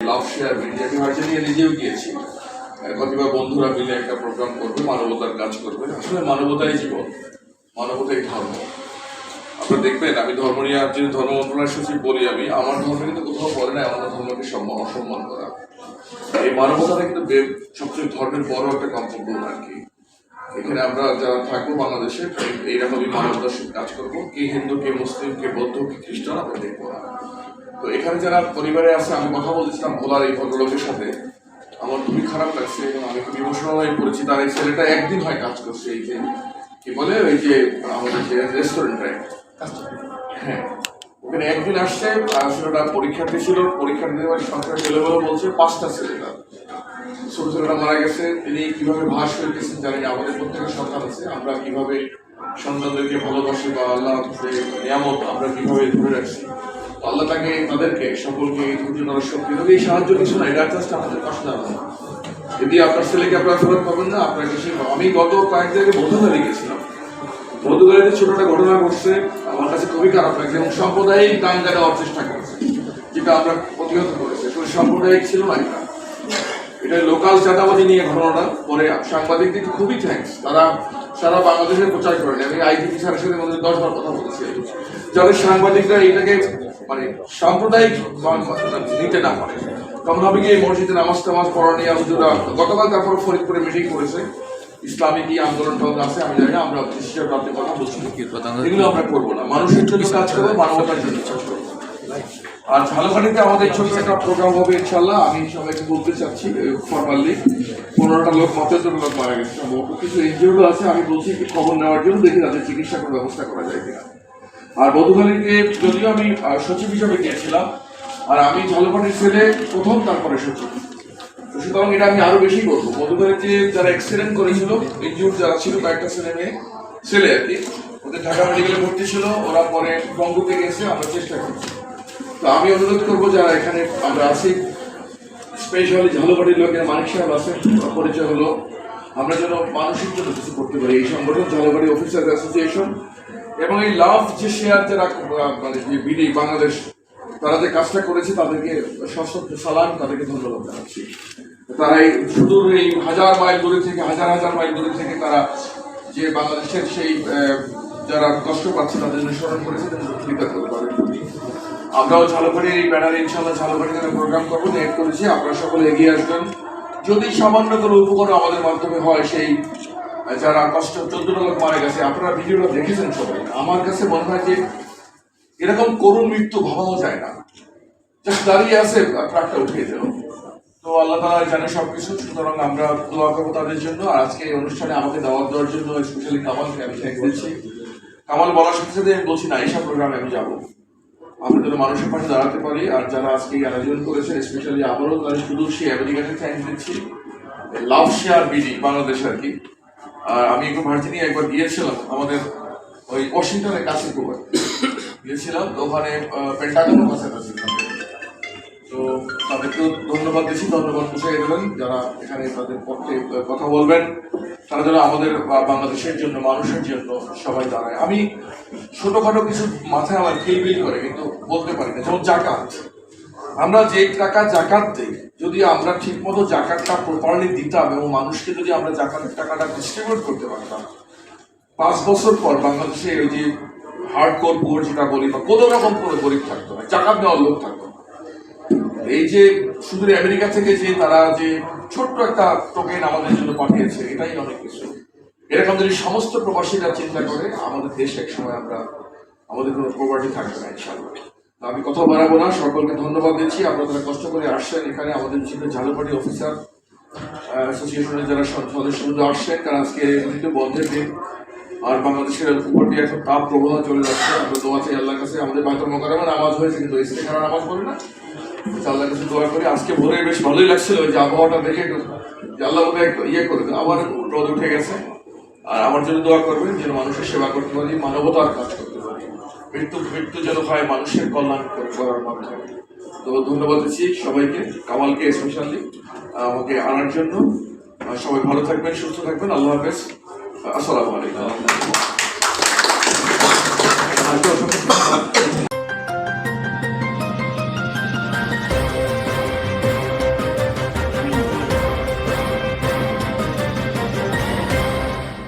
লাভ share media, আমি virtually নিজেও গিয়েছি। কতিপয় বন্ধুরা মিলে একটা প্রোগ্রাম করবে, মানবতার কাজ করবে। আসলে মানবতাই জীবন, মানবতাই ধর্ম। আপনারা দেখবেন, আমি ধর্ম নিয়ে যদি ধর্ম মন্ত্রণালয় সচিব বলি, আমি আমার ধর্মে কিন্তু কোথাও বলে না আমাদের ধর্মকে অসম্মান করা। এই মানবতাটা কিন্তু সবচেয়ে ধর্মের বড় একটা কম্পোনেন্ট আর কি। এখানে আমরা যারা থাকবো বাংলাদেশে এইরকমই মানবতার সাথে কাজ করবো। কে হিন্দু, কে মুসলিম, কে বৌদ্ধ, কে খ্রিস্টান আমরা দেখবো না। তো এখানে যারা পরিবারে আছে, আমি কথা বলছিলাম ভোলার এই ভদ্রলোকের সাথে, আমার খুবই খারাপ লাগছে এবং আমি খুব ইমোশনাল হয়ে পড়েছি। তার এই ছেলেটা একদিন হয় কাজ করছে, এই যে কি বলে ওই যে আমাদের যে রেস্টুরেন্টে, হ্যাঁ ওখানে একদিন আসছে। ছেলেটা পরীক্ষার্থী ছিল, পরীক্ষার্থী সংখ্যা ছেলে বলে বলছে 5টা ছেলেটা, ছোট ছেলেটা মারা গেছে। তিনি কিভাবে ভাস করতেছেন জানি না। আমাদের প্রত্যেকের সন্তান আছে, আমরা কিভাবে সন্তানদেরকে ভালোবাসি বা আল্লাহ নিয়ামত আমরা কিভাবে ধরে রাখছি, আল্লাহ তাকে তাদেরকে সকলকে ধৈর্য ধরার শক্তি দেবে। এই সাহায্য কিছু না, এটা জাস্ট আমাদের পাশে দাঁড়ানো। যদি আপনার ছেলেকে আপনারা ফেরত পাবেন না, আপনার কিছু। আমি গত কয়েক জায়গায় বধুগাড়ি গেছিলাম, বধুগাড়িতে ছোট একটা ঘটনা ঘটছে, আমার কাছে খুবই খারাপ লাগছে এবং সাম্প্রদায়িক দাঙ্গা দেওয়ার চেষ্টা করছে, যেটা আমরা প্রতিহত করেছি। আসলে সাম্প্রদায়িক ছিল না এটা, এটা লোকাল চাঁদাবাজি নিয়ে ঘটনাটা। পরে সাংবাদিকদেরকে খুবই থ্যাঙ্কস, তারা সারা বাংলাদেশে প্রচার করেন। আমি আইটিপি স্যারের সাথে মধ্যে 10 বার কথা বলেছি, যাদের সাংবাদিকরা এটাকে মানে সাম্প্রদায়িক নিতে না পারে। তখন হবে কি, মসজিদে নামাজ টামাজ পড়া নিয়ে হুজুরা গতকাল তারপর ফরিদপুরে মিটিং করেছে, ইসলামিক কি আন্দোলন আছে আমি জানি না, আমরা আপনি কথা বলছি, এগুলো আমরা করবো না। মানুষের জন্য কাজ করবো, মানবতার জন্য কাজ করবো। আর ঝালকাঠিতে আমাদের ছোট একটা প্রোগ্রাম হবে ইনশাল্লাহ। আমি সবাইকে বলতে চাচ্ছি ফরমালি, 15টা লোক 75টা লোক মারা গেছে, সম্ভবত কিছু এনজিও আছে। আমি বলছি খবর নেওয়ার জন্য, দেখি তাদের চিকিৎসা করার ব্যবস্থা করা যায় কিনা। আর বধুখালীতে যদিও আমি সচিব হিসাবে গিয়েছিলাম, আর আমি ঝালকাঠির ছেলে প্রথম, তারপরে সচিব, সুতরাং এটা আমি আরো বেশি করবো। মধুখালীতে যারা অ্যাক্সিডেন্ট করেছিল, ইনজিউর যারা ছিল, কয়েকটা ছেলে আর কি, ওদের ঢাকা মেডিকেলে ভর্তি ছিল, ওরা পরে বঙ্গতে গেছে, আমরা চেষ্টা করছি। তো আমি অনুরোধ করবো যারা এখানে আমরা আছি, স্পেশালি ঝালকাঠির লোকের মানিক সাহেব আছে, পরিচয় হলো, আমরা যেন মানুষের জন্য কিছু করতে পারি। এই সংগঠন ঝালকাঠি অফিসার অ্যাসোসিয়েশন এবং এই লাভ যে শেয়ার যারা মানে যে বিডি বাংলাদেশ, তারা যে কাজটা করেছে তাদেরকে সশস্ত্র সালাম, তাদেরকে ধন্যবাদ জানাচ্ছি। তারা এই সুদূর এই হাজার মাইল দূরে থেকে, হাজার মাইল দূরে থেকে তারা যে বাংলাদেশের সেই যারা কষ্ট পাচ্ছে তাদের জন্য স্মরণ করেছে, কৃতজ্ঞ করতে পারেন। আমরাও ঝালকাঠির এই ব্যানারে ইনশাল্লাহ ঝালকাঠিতে প্রোগ্রাম করবো, নেট করেছি। আপনারা সকলে এগিয়ে আসবেন। যদি সামান্য কোনো উপকার আমাদের মাধ্যমে হয়, সেই যারা কষ্ট 14টা লোক মারা গেছে, আপনারা ভিডিওটা দেখেছেন সবাই। আমার কাছে মনে হয় যে এরকম করুণ মৃত্যু ভাবাও যায় না, জাস্ট দাঁড়িয়ে আছে, ট্রাকটা উঠিয়ে দিল। তো আল্লাহ তাআলা জানে সবকিছু, সুতরাং আমরা দোয়া করবো তাদের জন্য। আর আজকে এই অনুষ্ঠানে আমাকে দাওয়াত দেওয়ার জন্য স্পেশালি কামালকে আমি থ্যাঙ্কস দিচ্ছি। কামাল বলার সাথে সাথে আমি বলছি না, এইসব প্রোগ্রামে আমি যাবো, আমরা যেন মানুষের পাশে দাঁড়াতে পারি। আর যারা আজকে আয়োজন করেছে, স্পেশালি আবারও তাদের শুধু সেই আমেরিকাতে থ্যাঙ্কস দিচ্ছি, লাভ শেয়ার বিডি বাংলাদেশ আর কি। আর আমি একটু ভার্জিনিয়া একবার গিয়েছিলাম, আমাদের ওই ওয়াশিংটনের কাছে গিয়েছিলাম, তো ওখানে পেন্টাগনের কাছাকাছি। তো তাদেরকেও ধন্যবাদ দিচ্ছি, ধন্যবাদ পৌঁছে দেবেন যারা এখানে তাদের পক্ষে কথা বলবেন। তারা যেন আমাদের বাংলাদেশের জন্য, মানুষের জন্য সবাই দাঁড়ায়। আমি ছোটখাটো কিছু মাথায় আমার খিলবিল করে, কিন্তু বলতে পারি না। যেমন জাকাত, আমরা যে টাকা জাকাত দিই, যদি আমরা ঠিক মতো জাকাতটা প্রপারলি দিতাম এবং মানুষকে যদি আমরা জাকাতের টাকাটা ডিস্ট্রিবিউট করতে পারতাম, 5 বছর পর বাংলাদেশে ওই যে হার্ডকোর পুয়ার যেটা বলি, বা কোনো রকম কোনো গরিব থাকতো না, জাকাত দেওয়ার লোক থাকতো। এই যে শুধু আমেরিকা থেকে যে তারা যে ছোট্ট একটা টোকেন আমাদের জন্য পাঠিয়েছে, এটাই অনেক কিছু। এরকম যদি সমস্ত প্রবাসীরা চিন্তা করে, আমাদের দেশ একসময় আমাদের কোনো প্রপার্টি থাকবে না ইনশাআল্লাহ। আমি কথা বাড়াবো না, সকলকে ধন্যবাদ দিচ্ছি। আপনারা কষ্ট করে আসছেন এখানে, আমাদের ঝালকাঠি অফিসার অ্যাসোসিয়েশনের যারা সদস্য আসছেন, কারণ আজকে বন্ধের দিন। আর বাংলাদেশের উপর দিয়ে এখন তাপ প্রবাহ চলে যাচ্ছে। আমরা দোয়া চাই আল্লাহর কাছে। আমাদের বাইতুল মোকাররমে নামাজ হয়েছে, কিন্তু ইস্তেখারা নামাজ পড়ে না, আল্লাহর কাছে দোয়া করি। আজকে ভোরে বেশ ভালোই লাগছিল, ওই যে আবহাওয়াটা দেখে যে আল্লাহ ইয়ে করে দেন, আবার রোদ উঠে গেছে। আর আমার জন্য দোয়া করবেন যেন মানুষের সেবা করতে পারি, মানবতার কাজ করতে পারি, মৃত্যু যেন হয় মানুষের কল্যাণ করার মাধ্যমে। তো ধন্যবাদ দিচ্ছি সবাইকে, কামালকে স্পেশালি আমাকে আনার জন্য। সবাই ভালো থাকবেন, সুস্থ থাকবেন। আল্লাহ হাফেজ, আসসালামু আলাইকুম।